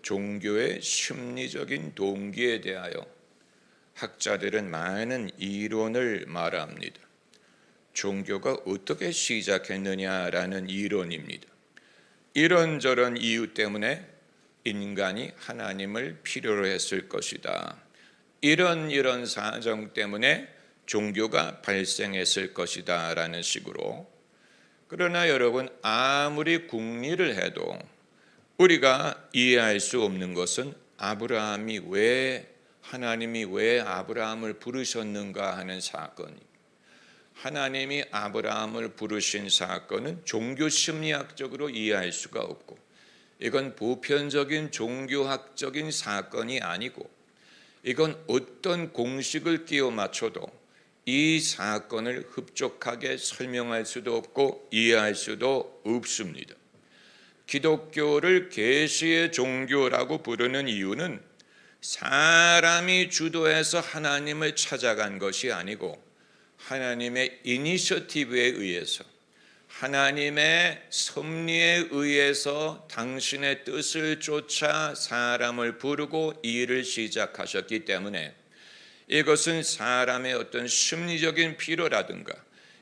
종교의 심리적인 동기에 대하여 학자들은 많은 이론을 말합니다. 종교가 어떻게 시작했느냐라는 이론입니다. 이런저런 이유 때문에 인간이 하나님을 필요로 했을 것이다. 이런 사정 때문에 종교가 발생했을 것이다 라는 식으로. 그러나 여러분, 아무리 궁리를 해도 우리가 이해할 수 없는 것은 하나님이 왜 아브라함을 부르셨는가 하는 사건입니다. 하나님이 아브라함을 부르신 사건은 종교 심리학적으로 이해할 수가 없고, 이건 보편적인 종교학적인 사건이 아니고, 이건 어떤 공식을 끼워 맞춰도 이 사건을 흡족하게 설명할 수도 없고 이해할 수도 없습니다. 기독교를 계시의 종교라고 부르는 이유는 사람이 주도해서 하나님을 찾아간 것이 아니고, 하나님의 이니셔티브에 의해서, 하나님의 섭리에 의해서 당신의 뜻을 쫓아 사람을 부르고 일을 시작하셨기 때문에, 이것은 사람의 어떤 심리적인 필요라든가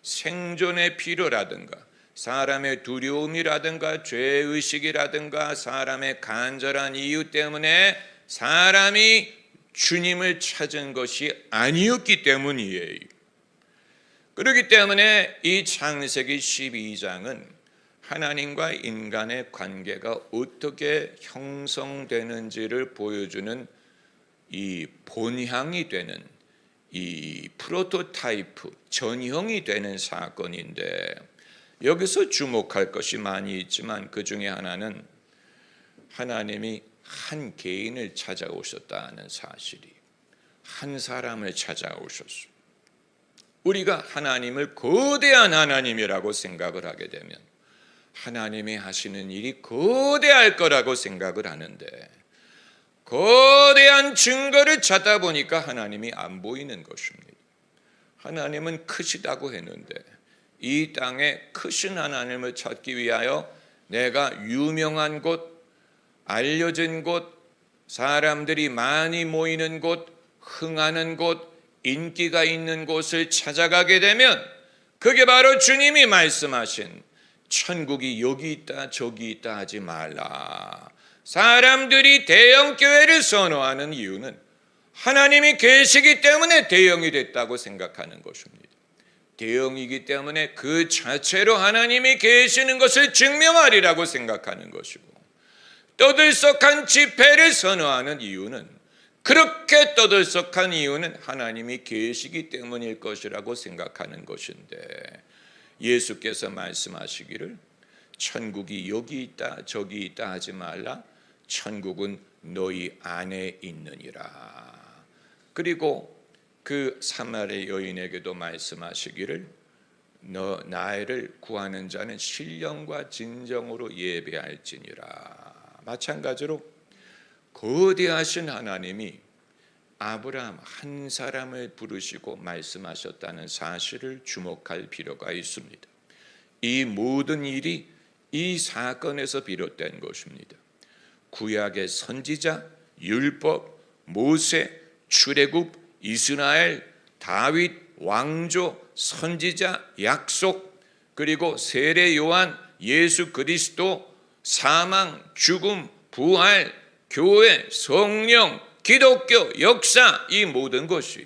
생존의 필요라든가 사람의 두려움이라든가 죄의식이라든가 사람의 간절한 이유 때문에 사람이 주님을 찾은 것이 아니었기 때문이에요. 그렇기 때문에 이 창세기 12장은 하나님과 인간의 관계가 어떻게 형성되는지를 보여주는 이 본향이 되는, 이 프로토타이프, 전형이 되는 사건인데, 여기서 주목할 것이 많이 있지만 그 중에 하나는 하나님이 한 개인을 찾아오셨다는 사실이, 한 사람을 찾아오셨어요. 우리가 하나님을 거대한 하나님이라고 생각을 하게 되면 하나님이 하시는 일이 거대할 거라고 생각을 하는데, 거대한 증거를 찾다 보니까 하나님이 안 보이는 것입니다. 하나님은 크시다고 했는데 이 땅에 크신 하나님을 찾기 위하여 내가 유명한 곳, 알려진 곳, 사람들이 많이 모이는 곳, 흥하는 곳, 인기가 있는 곳을 찾아가게 되면 그게 바로 주님이 말씀하신 천국이 여기 있다 저기 있다 하지 말라. 사람들이 대형교회를 선호하는 이유는 하나님이 계시기 때문에 대형이 됐다고 생각하는 것입니다. 대형이기 때문에 그 자체로 하나님이 계시는 것을 증명하리라고 생각하는 것이고, 떠들썩한 집회를 선호하는 이유는, 그렇게 떠들썩한 이유는 하나님이 계시기 때문일 것이라고 생각하는 것인데, 예수께서 말씀하시기를 천국이 여기 있다 저기 있다 하지 말라. 천국은 너희 안에 있느니라. 그리고 그 사마리 여인에게도 말씀하시기를 너 나를 구하는 자는 신령과 진정으로 예배할지니라. 마찬가지로 거대하신 하나님이 아브라함 한 사람을 부르시고 말씀하셨다는 사실을 주목할 필요가 있습니다. 이 모든 일이 이 사건에서 비롯된 것입니다. 구약의 선지자, 율법, 모세, 출애굽, 이스라엘, 다윗, 왕조, 선지자, 약속, 그리고 세례 요한, 예수 그리스도, 사망, 죽음, 부활, 교회, 성령, 기독교, 역사, 이 모든 것이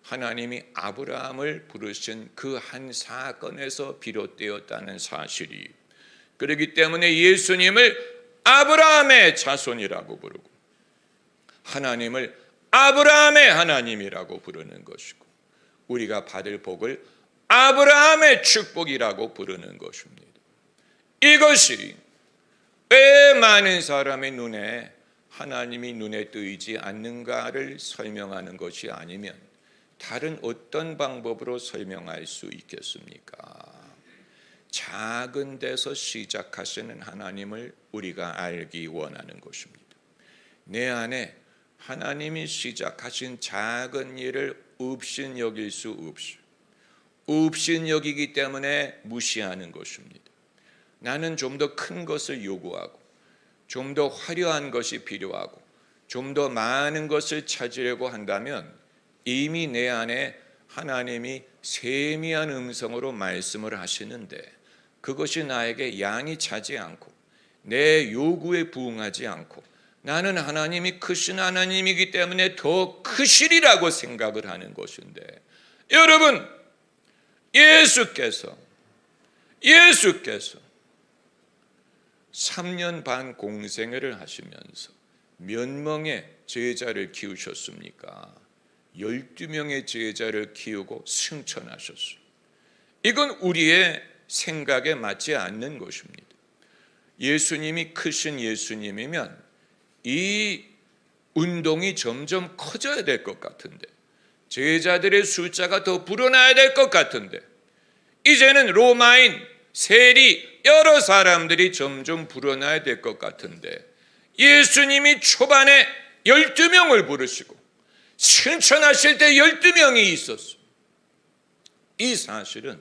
하나님이 아브라함을 부르신 그 한 사건에서 비롯되었다는 사실이, 그렇기 때문에 예수님을 아브라함의 자손이라고 부르고 하나님을 아브라함의 하나님이라고 부르는 것이고, 우리가 받을 복을 아브라함의 축복이라고 부르는 것입니다. 이것이 왜 많은 사람의 눈에 하나님이 눈에 띄지 않는가를 설명하는 것이 아니면 다른 어떤 방법으로 설명할 수 있겠습니까? 작은 데서 시작하시는 하나님을 우리가 알기 원하는 것입니다. 내 안에 하나님이 시작하신 작은 일을 업신여길 수 없이, 업신여기기 때문에 무시하는 것입니다. 나는 좀 더 큰 것을 요구하고 좀 더 화려한 것이 필요하고 좀 더 많은 것을 찾으려고 한다면 이미 내 안에 하나님이 세미한 음성으로 말씀을 하시는데 그것이 나에게 양이 차지 않고 내 요구에 부응하지 않고 나는 하나님이 크신 하나님이기 때문에 더 크시리라고 생각을 하는 것인데, 여러분, 예수께서 3년 반 공생애를 하시면서 몇 명의 제자를 키우셨습니까? 12명의 제자를 키우고 승천하셨어요. 이건 우리의 생각에 맞지 않는 것입니다. 예수님이 크신 예수님이면 이 운동이 점점 커져야 될 것 같은데, 제자들의 숫자가 더 불어나야 될 것 같은데, 이제는 로마인, 세리, 여러 사람들이 점점 불어나야 될 것 같은데, 예수님이 초반에 12명을 부르시고 승천하실 때 12명이 있었어요. 이 사실은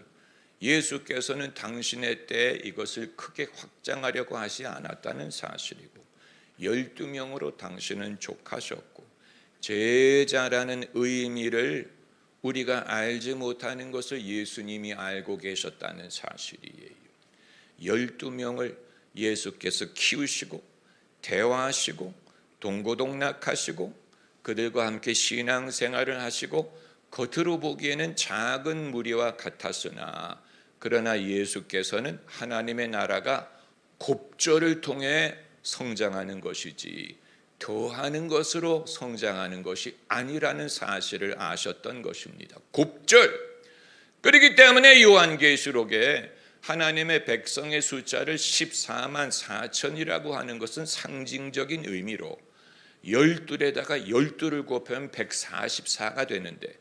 예수께서는 당신의 때에 이것을 크게 확장하려고 하지 않았다는 사실이고, 12명으로 당신은 족하셨고 제자라는 의미를 우리가 알지 못하는 것을 예수님이 알고 계셨다는 사실이에요. 12명을 예수께서 키우시고 대화하시고 동고동락하시고 그들과 함께 신앙생활을 하시고 겉으로 보기에는 작은 무리와 같았으나 그러나 예수께서는 하나님의 나라가 곱절을 통해 성장하는 것이지 더하는 것으로 성장하는 것이 아니라는 사실을 아셨던 것입니다. 곱절. 그렇기 때문에 요한계시록에 하나님의 백성의 숫자를 14만 4천이라고 하는 것은 상징적인 의미로 12에다가 12를 곱하면 144가 되는데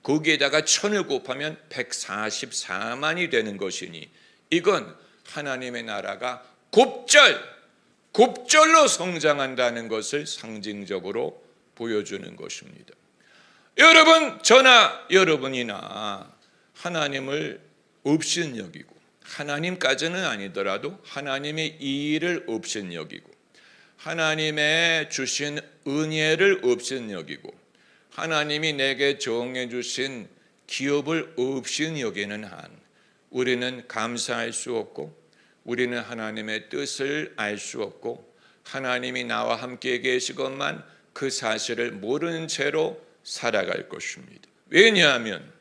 거기에다가 1000을 곱하면 144만이 되는 것이니 이건 하나님의 나라가 곱절로 성장한다는 것을 상징적으로 보여주는 것입니다. 여러분, 저나 여러분이나 하나님을 업신여기고 하나님까지는 아니더라도 하나님의 일을 업신여기고 하나님의 주신 은혜를 업신여기고 하나님이 내게 정해 주신 기업을 업신여기는 한 우리는 감사할 수 없고 우리는 하나님의 뜻을 알 수 없고 하나님이 나와 함께 계시건만 그 사실을 모르는 채로 살아갈 것입니다. 왜냐하면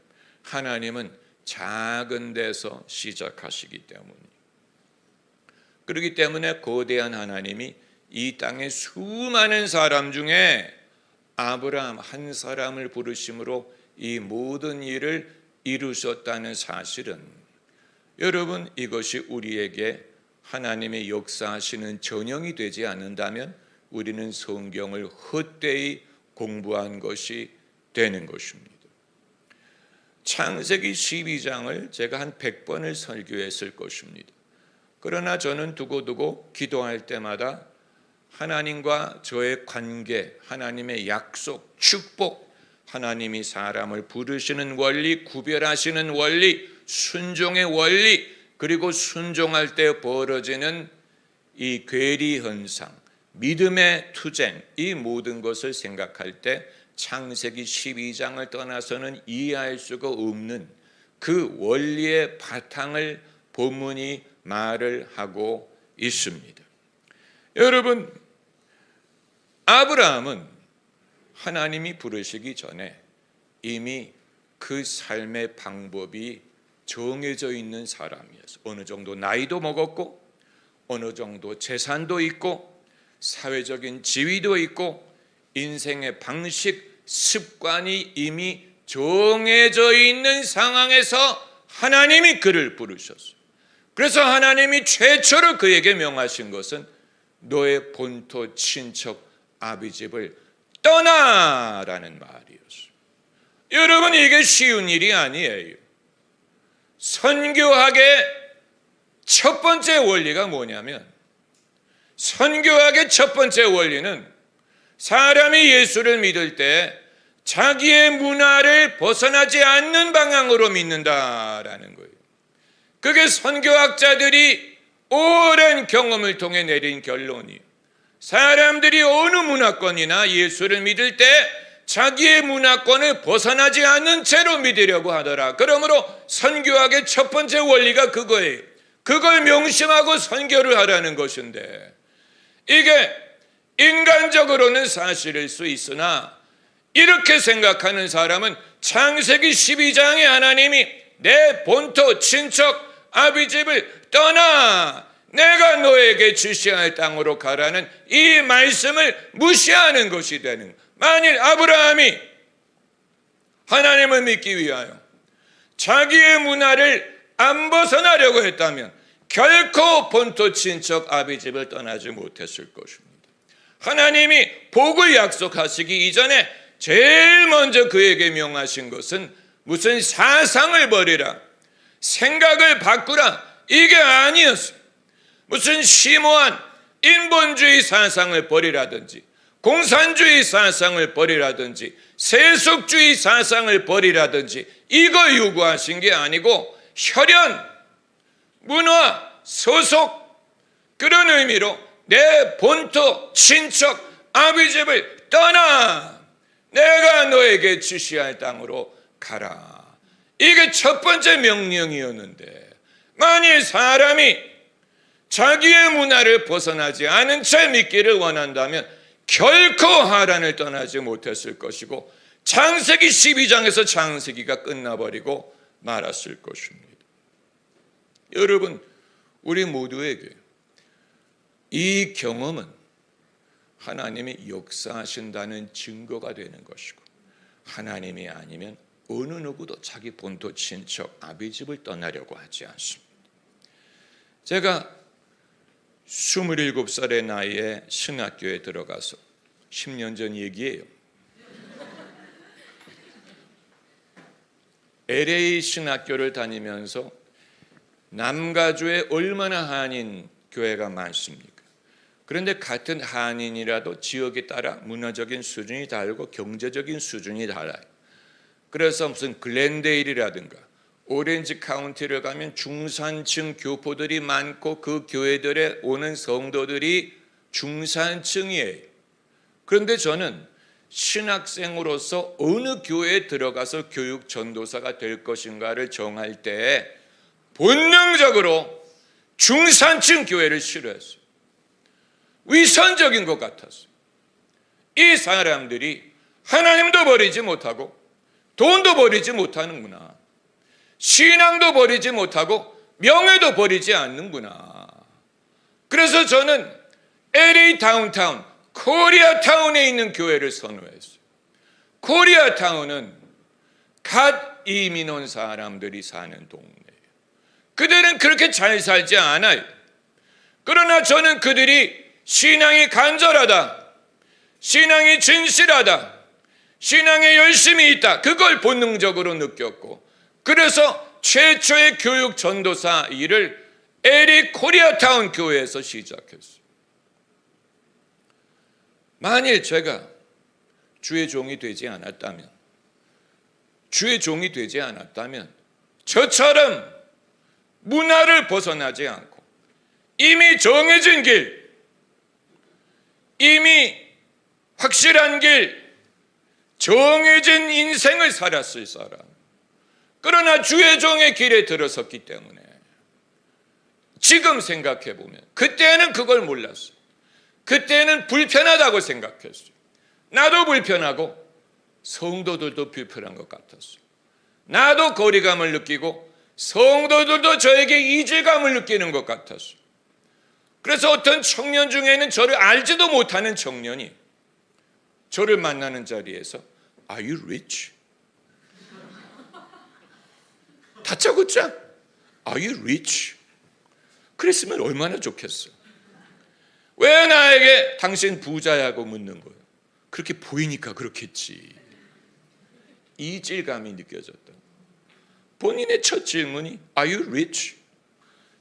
하나님은 작은 데서 시작하시기 때문이에요. 그렇기 때문에 거대한 하나님이 이 땅의 수많은 사람 중에 아브라함 한 사람을 부르심으로 이 모든 일을 이루셨다는 사실은, 여러분, 이것이 우리에게 하나님의 역사하시는 전형이 되지 않는다면 우리는 성경을 헛되이 공부한 것이 되는 것입니다. 창세기 12장을 제가 한 100번을 설교했을 것입니다. 그러나 저는 두고두고 기도할 때마다 하나님과 저의 관계, 하나님의 약속, 축복, 하나님이 사람을 부르시는 원리, 구별하시는 원리, 순종의 원리, 그리고 순종할 때 벌어지는 이 괴리 현상, 믿음의 투쟁, 이 모든 것을 생각할 때 창세기 12장을 떠나서는 이해할 수가 없는 그 원리의 바탕을 본문이 말을 하고 있습니다. 여러분, 아브라함은 하나님이 부르시기 전에 이미 그 삶의 방법이 정해져 있는 사람이었어요. 어느 정도 나이도 먹었고 어느 정도 재산도 있고 사회적인 지위도 있고 인생의 방식, 습관이 이미 정해져 있는 상황에서 하나님이 그를 부르셨어요. 그래서 하나님이 최초로 그에게 명하신 것은 너의 본토 친척 아비집을 떠나라는 말이었어요. 여러분, 이게 쉬운 일이 아니에요. 선교학의 첫 번째 원리가 뭐냐면, 선교학의 첫 번째 원리는 사람이 예수를 믿을 때 자기의 문화를 벗어나지 않는 방향으로 믿는다라는 거예요. 그게 선교학자들이 오랜 경험을 통해 내린 결론이에요. 사람들이 어느 문화권이나 예수를 믿을 때 자기의 문화권을 벗어나지 않는 채로 믿으려고 하더라. 그러므로 선교학의 첫 번째 원리가 그거예요. 그걸 명심하고 선교를 하라는 것인데, 이게 인간적으로는 사실일 수 있으나 이렇게 생각하는 사람은 창세기 12장에 하나님이 내 본토 친척 아비집을 떠나 내가 너에게 지시할 땅으로 가라는 이 말씀을 무시하는 것이 되는 거예요. 만일 아브라함이 하나님을 믿기 위하여 자기의 문화를 안 벗어나려고 했다면 결코 본토 친척 아비집을 떠나지 못했을 것입니다. 하나님이 복을 약속하시기 이전에 제일 먼저 그에게 명하신 것은 무슨 사상을 버리라, 생각을 바꾸라, 이게 아니었어요. 무슨 심오한 인본주의 사상을 버리라든지 공산주의 사상을 버리라든지 세속주의 사상을 버리라든지 이걸 요구하신 게 아니고 혈연, 문화, 소속, 그런 의미로 내 본토 친척 아비집을 떠나 내가 너에게 지시할 땅으로 가라. 이게 첫 번째 명령이었는데, 만일 사람이 자기의 문화를 벗어나지 않은 채 믿기를 원한다면 결코 하란을 떠나지 못했을 것이고 창세기 12장에서 창세기가 끝나버리고 말았을 것입니다. 여러분, 우리 모두에게 이 경험은 하나님이 역사하신다는 증거가 되는 것이고, 하나님이 아니면 어느 누구도 자기 본토 친척 아비집을 떠나려고 하지 않습니다. 제가 27살의 나이에 신학교에 들어가서 10년 전 얘기예요. LA 신학교를 다니면서 남가주에 얼마나 한인 교회가 많습니까? 그런데 같은 한인이라도 지역에 따라 문화적인 수준이 다르고 경제적인 수준이 달라요. 그래서 무슨 글렌데일이라든가 오렌지 카운티를 가면 중산층 교포들이 많고 그 교회들에 오는 성도들이 중산층이에요. 그런데 저는 신학생으로서 어느 교회에 들어가서 교육 전도사가 될 것인가를 정할 때 본능적으로 중산층 교회를 싫어했어요. 위선적인 것 같았어요. 이 사람들이 하나님도 버리지 못하고 돈도 버리지 못하는구나. 신앙도 버리지 못하고 명예도 버리지 않는구나. 그래서 저는 LA 다운타운, 코리아타운에 있는 교회를 선호했어요. 코리아타운은 갓 이민 온 사람들이 사는 동네예요. 그들은 그렇게 잘 살지 않아요. 그러나 저는 그들이 신앙이 간절하다, 신앙이 진실하다, 신앙에 열심이 있다, 그걸 본능적으로 느꼈고, 그래서 최초의 교육 전도사 일을 LA 코리아타운 교회에서 시작했어요. 만일 제가 주의 종이 되지 않았다면, 저처럼 문화를 벗어나지 않고 이미 정해진 길, 이미 확실한 길, 정해진 인생을 살았을 사람, 그러나 주의 종의 길에 들어섰기 때문에 지금 생각해 보면 그때는 그걸 몰랐어요. 그때는 불편하다고 생각했어요. 나도 불편하고 성도들도 불편한 것 같았어요. 나도 거리감을 느끼고 성도들도 저에게 이질감을 느끼는 것 같았어요. 그래서 어떤 청년 중에는 저를 알지도 못하는 청년이 저를 만나는 자리에서 Are you rich? 다짜고짜 Are you rich? 그랬으면 얼마나 좋겠어. 왜 나에게 당신 부자야고 묻는 거예요? 그렇게 보이니까 그렇겠지. 이질감이 느껴졌다. 본인의 첫 질문이 Are you rich?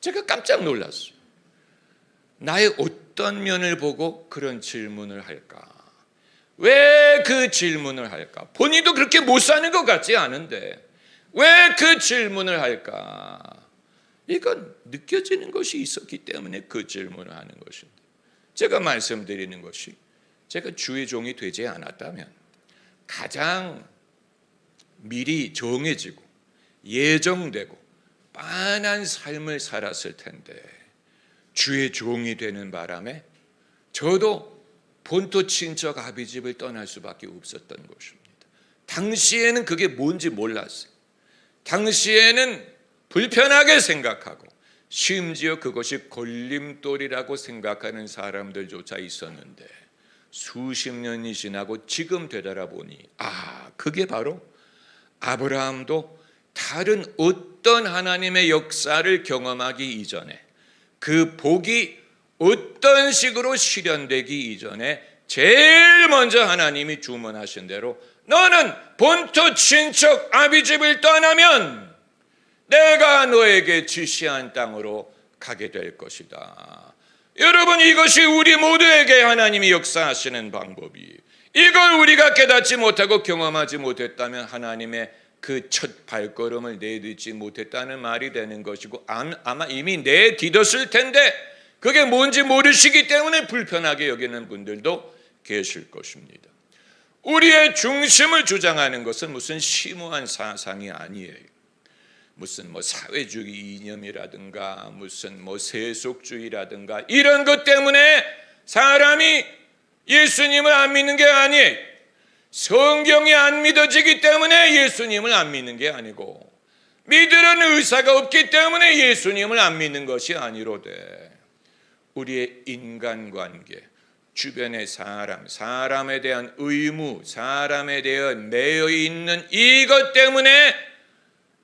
제가 깜짝 놀랐어요. 나의 어떤 면을 보고 그런 질문을 할까? 왜 그 질문을 할까? 본인도 그렇게 못 사는 것 같지 않은데 왜 그 질문을 할까? 이건 느껴지는 것이 있었기 때문에 그 질문을 하는 것입니다. 제가 말씀드리는 것이, 제가 주의 종이 되지 않았다면 가장 미리 정해지고 예정되고 빤한 삶을 살았을 텐데, 주의 종이 되는 바람에 저도 본토 친척 아비집을 떠날 수밖에 없었던 것입니다. 당시에는 그게 뭔지 몰랐어요. 당시에는 불편하게 생각하고 심지어 그것이 걸림돌이라고 생각하는 사람들조차 있었는데, 수십 년이 지나고 지금 되돌아보니 그게 바로 아브라함도 다른 어떤 하나님의 역사를 경험하기 이전에, 그 복이 어떤 식으로 실현되기 이전에 제일 먼저 하나님이 주문하신 대로 너는 본토 친척 아비집을 떠나면 내가 너에게 지시한 땅으로 가게 될 것이다. 여러분, 이것이 우리 모두에게 하나님이 역사하시는 방법이, 이걸 우리가 깨닫지 못하고 경험하지 못했다면 하나님의 그 첫 발걸음을 내딛지 못했다는 말이 되는 것이고, 아마 이미 내딛었을 텐데 그게 뭔지 모르시기 때문에 불편하게 여기는 분들도 계실 것입니다. 우리의 중심을 주장하는 것은 무슨 심오한 사상이 아니에요. 무슨 사회주의 이념이라든가 무슨 세속주의라든가 이런 것 때문에 사람이 예수님을 안 믿는 게 아니에요. 성경이 안 믿어지기 때문에 예수님을 안 믿는 게 아니고, 믿으려는 의사가 없기 때문에 예수님을 안 믿는 것이 아니로되, 우리의 인간관계, 주변의 사람에 대한 의무, 사람에 대해 매여 있는 이것 때문에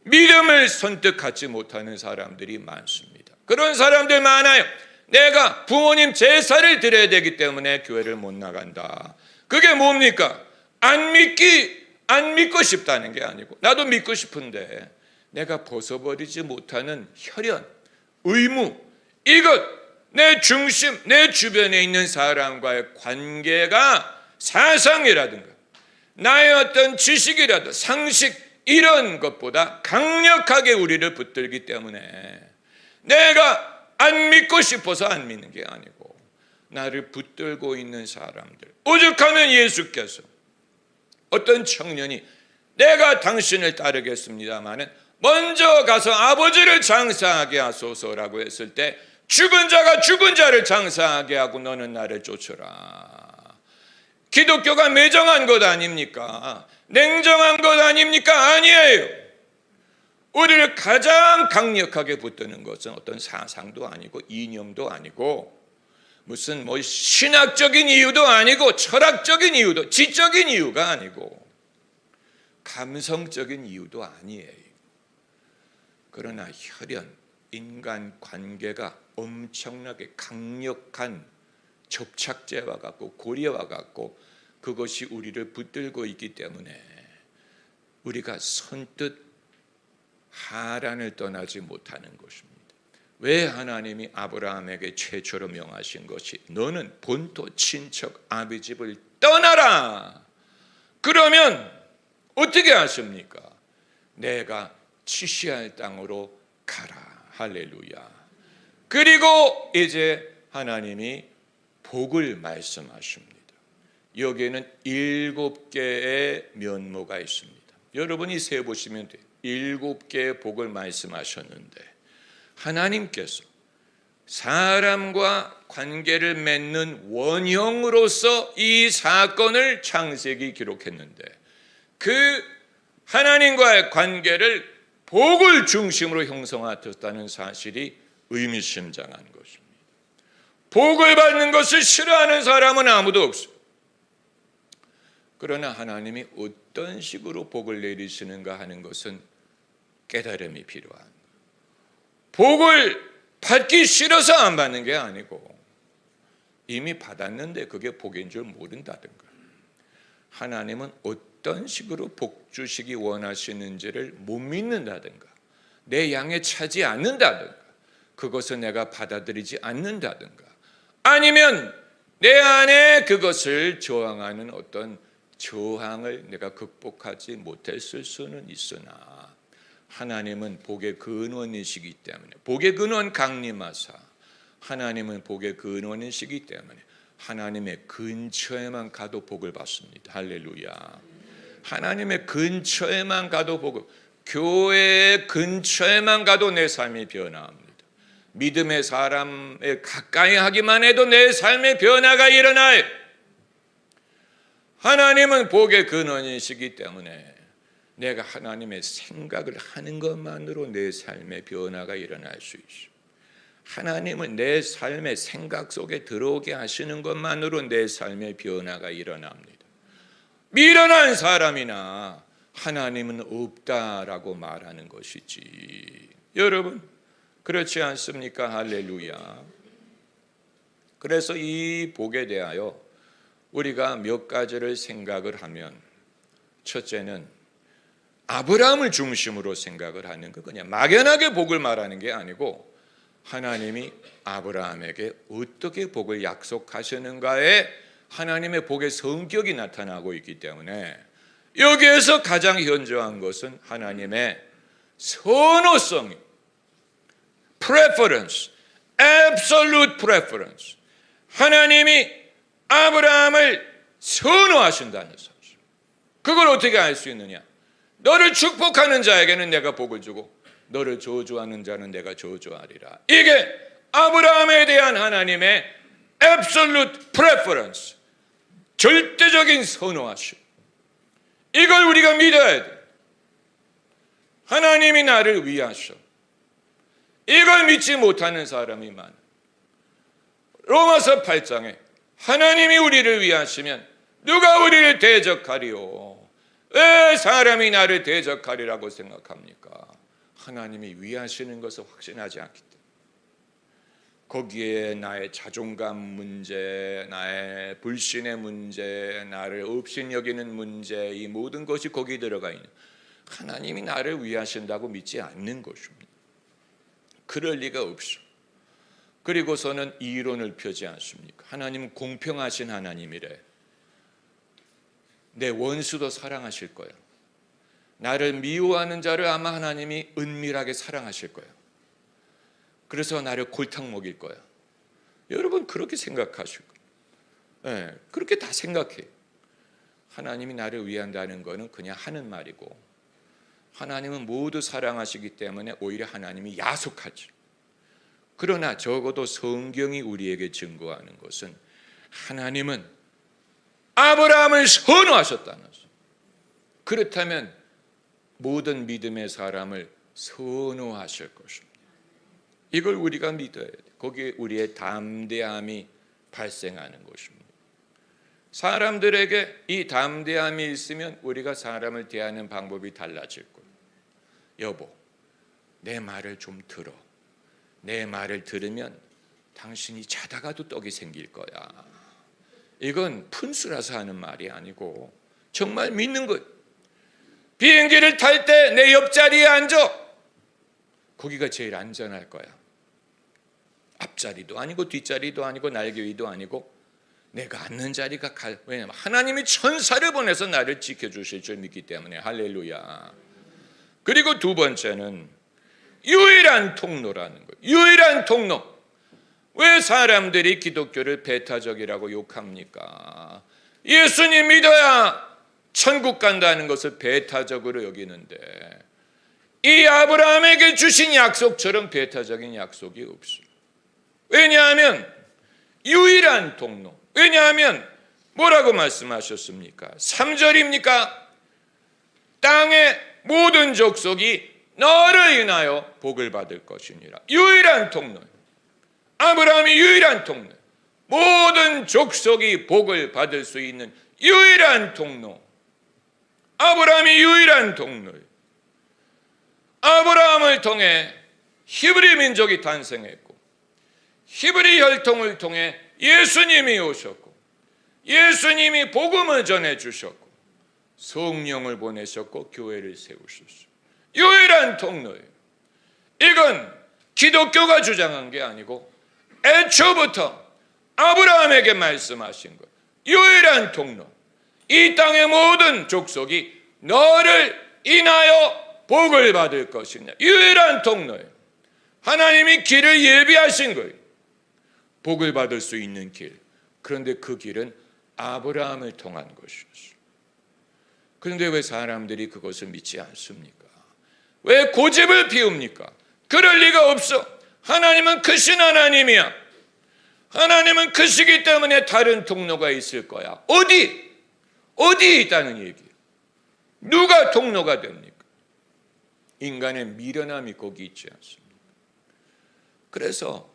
믿음을 선뜻 갖지 못하는 사람들이 많습니다. 그런 사람들 많아요. 내가 부모님 제사를 드려야 되기 때문에 교회를 못 나간다. 그게 뭡니까? 안 믿고 싶다는 게 아니고, 나도 믿고 싶은데 내가 벗어버리지 못하는 혈연, 의무, 이것, 내 중심, 내 주변에 있는 사람과의 관계가 사상이라든가 나의 어떤 지식이라도 상식, 이런 것보다 강력하게 우리를 붙들기 때문에 내가 안 믿고 싶어서 안 믿는 게 아니고, 나를 붙들고 있는 사람들, 오죽하면 예수께서 어떤 청년이 내가 당신을 따르겠습니다마는 먼저 가서 아버지를 장사하게 하소서라고 했을 때, 죽은 자가 죽은 자를 장사하게 하고 너는 나를 쫓으라. 기독교가 매정한 것 아닙니까? 냉정한 것 아닙니까? 아니에요. 우리를 가장 강력하게 붙드는 것은 어떤 사상도 아니고 이념도 아니고 무슨 신학적인 이유도 아니고 철학적인 이유도, 지적인 이유가 아니고 감성적인 이유도 아니에요. 그러나 혈연, 인간 관계가 엄청나게 강력한 접착제와 같고 고리와 같고 그것이 우리를 붙들고 있기 때문에 우리가 선뜻 하란을 떠나지 못하는 것입니다. 왜 하나님이 아브라함에게 최초로 명하신 것이 너는 본토 친척 아비집을 떠나라. 그러면 어떻게 하십니까? 내가 지시할 땅으로 가라. 할렐루야. 그리고 이제 하나님이 복을 말씀하십니다. 여기에는 7개의 면모가 있습니다. 여러분이 세보시면 돼요. 7개의 복을 말씀하셨는데, 하나님께서 사람과 관계를 맺는 원형으로서 이 사건을 창세기 기록했는데, 그 하나님과의 관계를 복을 중심으로 형성하셨다는 사실이 의미심장한 것입니다. 복을 받는 것을 싫어하는 사람은 아무도 없어요. 그러나 하나님이 어떤 식으로 복을 내리시는가 하는 것은 깨달음이 필요한 거예요. 복을 받기 싫어서 안 받는 게 아니고 이미 받았는데 그게 복인 줄 모른다든가, 하나님은 어떤 식으로 복 주시기 원하시는지를 못 믿는다든가, 내 양에 차지 않는다든가, 그것을 내가 받아들이지 않는다든가, 아니면 내 안에 그것을 저항하는 어떤 저항을 내가 극복하지 못했을 수는 있으나, 하나님은 복의 근원이시기 때문에, 복의 근원 강림하사 하나님은 복의 근원이시기 때문에 하나님의 근처에만 가도 복을 받습니다. 할렐루야. 하나님의 근처에만 가도 복을, 교회 근처에만 가도 내 삶이 변화합니다. 믿음의 사람에 가까이 하기만 해도 내 삶의 변화가 일어나요. 하나님은 복의 근원이시기 때문에 내가 하나님의 생각을 하는 것만으로 내 삶의 변화가 일어날 수 있어요. 하나님은 내 삶의 생각 속에 들어오게 하시는 것만으로 내 삶의 변화가 일어납니다. 미련한 사람이나 하나님은 없다라고 말하는 것이지. 여러분, 그렇지 않습니까? 할렐루야. 그래서 이 복에 대하여 우리가 몇 가지를 생각을 하면, 첫째는 아브라함을 중심으로 생각을 하는 거, 그냥 막연하게 복을 말하는 게 아니고 하나님이 아브라함에게 어떻게 복을 약속하시는가에 하나님의 복의 성격이 나타나고 있기 때문에 여기에서 가장 현저한 것은 하나님의 선호성이, preference, absolute preference. 하나님이 아브라함을 선호하신다는 사실. 그걸 어떻게 알 수 있느냐? 너를 축복하는 자에게는 내가 복을 주고 너를 저주하는 자는 내가 저주하리라. 이게 아브라함에 대한 하나님의 absolute preference, 절대적인 선호하심. 이걸 우리가 믿어야 돼. 하나님이 나를 위하셔. 이걸 믿지 못하는 사람이 많아. 로마서 8장에 하나님이 우리를 위하시면 누가 우리를 대적하리요? 왜 사람이 나를 대적하리라고 생각합니까? 하나님이 위하시는 것을 확신하지 않기 때문에. 거기에 나의 자존감 문제, 나의 불신의 문제, 나를 업신여기는 문제, 이 모든 것이 거기 들어가 있는, 하나님이 나를 위하신다고 믿지 않는 것입니다. 그럴 리가 없어. 그리고서는 이론을 펴지 않습니까? 하나님은 공평하신 하나님이래. 내 원수도 사랑하실 거야. 나를 미워하는 자를 아마 하나님이 은밀하게 사랑하실 거야. 그래서 나를 골탕 먹일 거야. 여러분 그렇게 생각하시고, 네, 그렇게 다 생각해. 하나님이 나를 위한다는 것은 그냥 하는 말이고, 하나님은 모두 사랑하시기 때문에 오히려 하나님이 야속하지. 그러나 적어도 성경이 우리에게 증거하는 것은 하나님은 아브라함을 선호하셨다는 것입니다. 그렇다면 모든 믿음의 사람을 선호하실 것입니다. 이걸 우리가 믿어야 돼. 거기에 우리의 담대함이 발생하는 것입니다. 사람들에게 이 담대함이 있으면 우리가 사람을 대하는 방법이 달라질 거예요. 여보, 내 말을 좀 들어. 내 말을 들으면 당신이 자다가도 떡이 생길 거야. 이건 푼수라서 하는 말이 아니고 정말 믿는 거예요. 비행기를 탈 때 내 옆자리에 앉아. 거기가 제일 안전할 거야. 앞자리도 아니고 뒷자리도 아니고 날개 위도 아니고 내가 앉는 자리가 왜냐하면 하나님이 천사를 보내서 나를 지켜주실 줄 믿기 때문에. 할렐루야. 그리고 두 번째는 유일한 통로라는 거예요. 유일한 통로. 왜 사람들이 기독교를 배타적이라고 욕합니까? 예수님 믿어야 천국 간다는 것을 배타적으로 여기는데 이 아브라함에게 주신 약속처럼 배타적인 약속이 없어요. 왜냐하면 유일한 통로. 왜냐하면 뭐라고 말씀하셨습니까? 3절입니까? 땅의 모든 족속이 너를 인하여 복을 받을 것이니라. 유일한 통로. 아브라함이 유일한 통로. 모든 족속이 복을 받을 수 있는 유일한 통로. 아브라함이 유일한 통로예요. 아브라함을 통해 히브리 민족이 탄생했고 히브리 혈통을 통해 예수님이 오셨고 예수님이 복음을 전해주셨고 성령을 보내셨고 교회를 세우셨어요. 유일한 통로예요. 이건 기독교가 주장한 게 아니고 애초부터 아브라함에게 말씀하신 것. 유일한 통로. 이 땅의 모든 족속이 너를 인하여 복을 받을 것이냐. 유일한 통로예요. 하나님이 길을 예비하신 거예요. 복을 받을 수 있는 길. 그런데 그 길은 아브라함을 통한 것이었어요. 그런데 왜 사람들이 그것을 믿지 않습니까? 왜 고집을 피웁니까? 그럴 리가 없어. 하나님은 크신 하나님이야. 하나님은 크시기 때문에 다른 통로가 있을 거야. 어디에 있다는 얘기예요. 누가 통로가 됩니까? 인간의 미련함이 거기 있지 않습니까? 그래서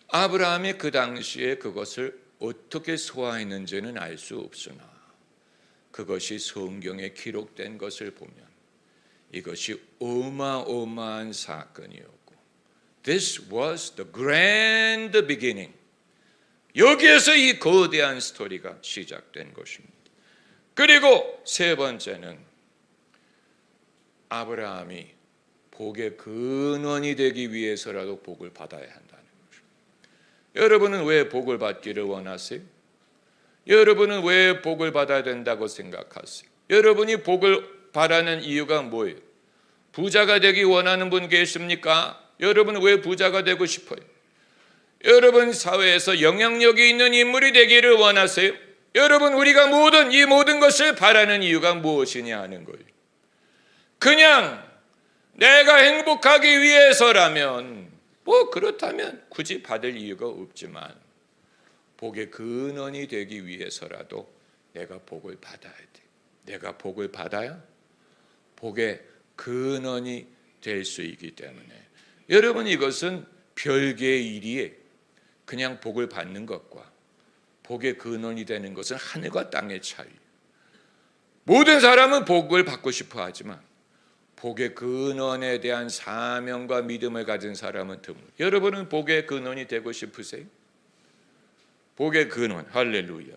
아브라함이 그 당시에 그것을 어떻게 소화했는지는 알 수 없으나 그것이 성경에 기록된 것을 보면 이것이 어마어마한 사건이었고 This was the grand beginning. 여기에서 이 거대한 스토리가 시작된 것입니다. 그리고 세 번째는 아브라함이 복의 근원이 되기 위해서라도 복을 받아야 한다는 것입니다. 여러분은 왜 복을 받기를 원하세요? 여러분은 왜 복을 받아야 된다고 생각하세요? 여러분이 복을 바라는 이유가 뭐예요? 부자가 되기 원하는 분 계십니까? 여러분은 왜 부자가 되고 싶어요? 여러분 사회에서 영향력이 있는 인물이 되기를 원하세요? 여러분 우리가 이 모든 것을 바라는 이유가 무엇이냐 하는 거예요. 그냥 내가 행복하기 위해서라면 그렇다면 굳이 받을 이유가 없지만 복의 근원이 되기 위해서라도 내가 복을 받아야 돼. 내가 복을 받아야 복의 근원이 될 수 있기 때문에 여러분 이것은 별개의 일이에요. 그냥 복을 받는 것과 복의 근원이 되는 것은 하늘과 땅의 차이. 모든 사람은 복을 받고 싶어 하지만 복의 근원에 대한 사명과 믿음을 가진 사람은 드물. 여러분은 복의 근원이 되고 싶으세요? 복의 근원, 할렐루야.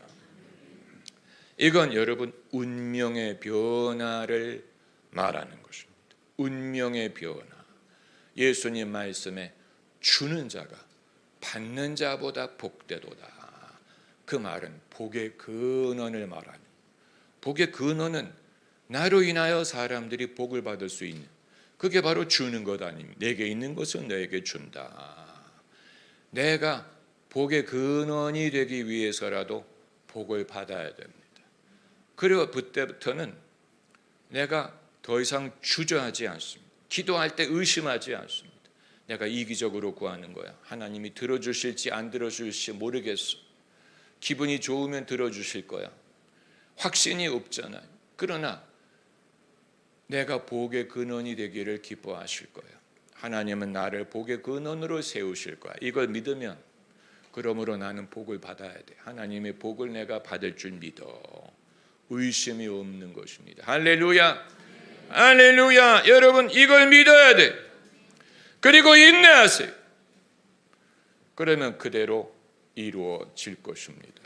이건 여러분 운명의 변화를 말하는 것입니다. 운명의 변화. 예수님 말씀에 주는 자가 받는 자보다 복되도다. 그 말은 복의 근원을 말하는. 복의 근원은 나로 인하여 사람들이 복을 받을 수 있는, 그게 바로 주는 것 아닙니까? 내게 있는 것은 너에게 준다. 내가 복의 근원이 되기 위해서라도 복을 받아야 됩니다. 그리고 그때부터는 내가 더 이상 주저하지 않습니다. 기도할 때 의심하지 않습니다. 내가 이기적으로 구하는 거야. 하나님이 들어주실지 안 들어주실지 모르겠어. 기분이 좋으면 들어주실 거야. 확신이 없잖아요. 그러나 내가 복의 근원이 되기를 기뻐하실 거야. 하나님은 나를 복의 근원으로 세우실 거야. 이걸 믿으면 그러므로 나는 복을 받아야 돼. 하나님의 복을 내가 받을 줄 믿어. 의심이 없는 것입니다. 할렐루야. 할렐루야. 여러분 이걸 믿어야 돼. 그리고 인내하세요. 그러면 그대로 이루어질 것입니다.